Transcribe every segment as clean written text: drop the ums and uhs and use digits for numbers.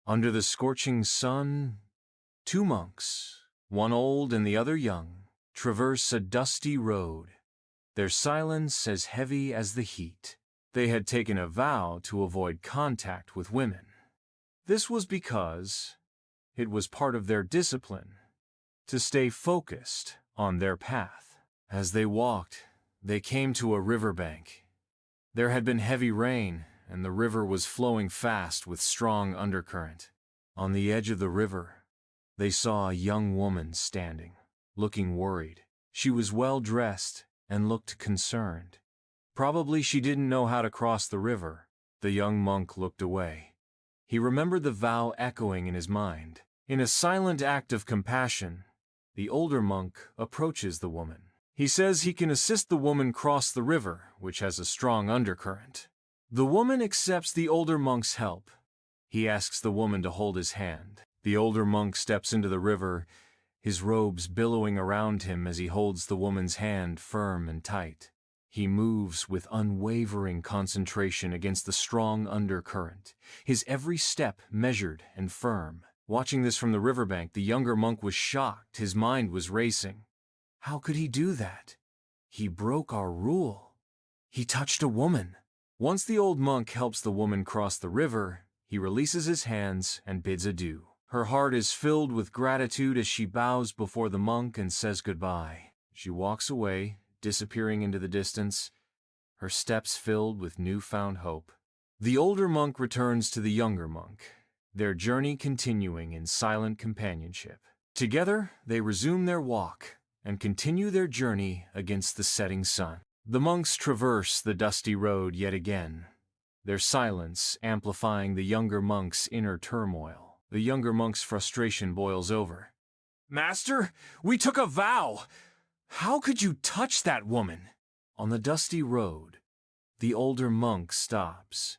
Under the scorching sun, two monks, one old and the other young, traverse a dusty road, their silence as heavy as the heat. They had taken a vow to avoid contact with women. This was because it was part of their discipline to stay focused on their path. As they walked, they came to a riverbank. There had been heavy rain, and the river was flowing fast with strong undercurrent. On the edge of the river, they saw a young woman standing, looking worried. She was well dressed and looked concerned. Probably she didn't know how to cross the river. The young monk looked away. He remembered the vow echoing in his mind. In a silent act of compassion, the older monk approaches the woman. He says he can assist the woman cross the river, which has a strong undercurrent. The woman accepts the older monk's help. He asks the woman to hold his hand. The older monk steps into the river, his robes billowing around him as he holds the woman's hand firm and tight. He moves with unwavering concentration against the strong undercurrent, his every step measured and firm. Watching this from the riverbank, the younger monk was shocked. His mind was racing. How could he do that? He broke our rule. He touched a woman. Once the old monk helps the woman cross the river, he releases his hands and bids adieu. Her heart is filled with gratitude as she bows before the monk and says goodbye. She walks away, disappearing into the distance, her steps filled with newfound hope. The older monk returns to the younger monk, their journey continuing in silent companionship. Together, they resume their walk and continue their journey against the setting sun. The monks traverse the dusty road yet again, their silence amplifying the younger monk's inner turmoil. The younger monk's frustration boils over. "Master, we took a vow! How could you touch that woman?" On the dusty road, the older monk stops,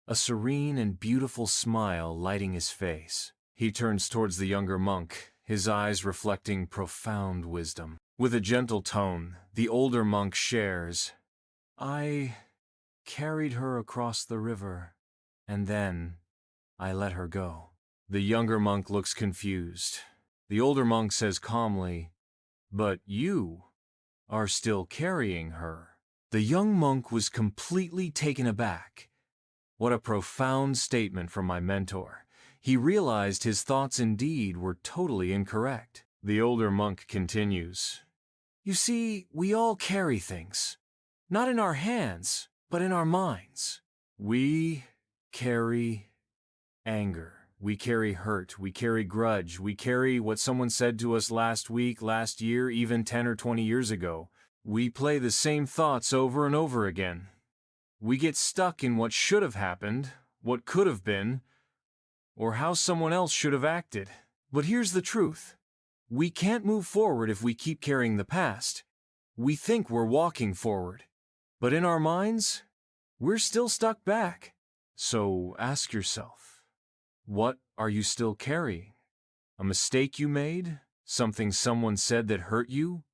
a serene and beautiful smile lighting his face. He turns towards the younger monk, his eyes reflecting profound wisdom. With a gentle tone, the older monk shares, "I carried her across the river, and then I let her go." The younger monk looks confused. The older monk says calmly, "But you are still carrying her." The young monk was completely taken aback. What a profound statement from my mentor. He realized his thoughts indeed were totally incorrect. The older monk continues, "You see, we all carry things, not in our hands, but in our minds. We carry anger. We carry hurt, we carry grudge, we carry what someone said to us last week, last year, even 10 or 20 years ago. We play the same thoughts over and over again. We get stuck in what should have happened, what could have been, or how someone else should have acted. But here's the truth. We can't move forward if we keep carrying the past. We think we're walking forward, but in our minds, we're still stuck back. So ask yourself, what are you still carrying? A mistake you made? Something someone said that hurt you?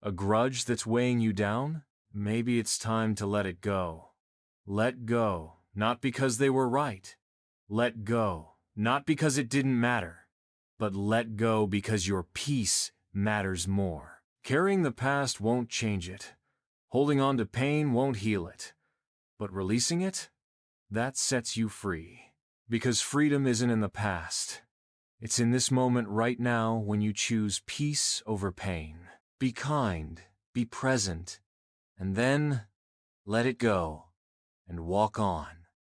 A grudge that's weighing you down? Maybe it's time to let it go. Let go, not because they were right. Let go, not because it didn't matter. But let go because your peace matters more. Carrying the past won't change it. Holding on to pain won't heal it. But releasing it? That sets you free. Because freedom isn't in the past. It's in this moment right now when you choose peace over pain. Be kind, be present, and then let it go and walk on.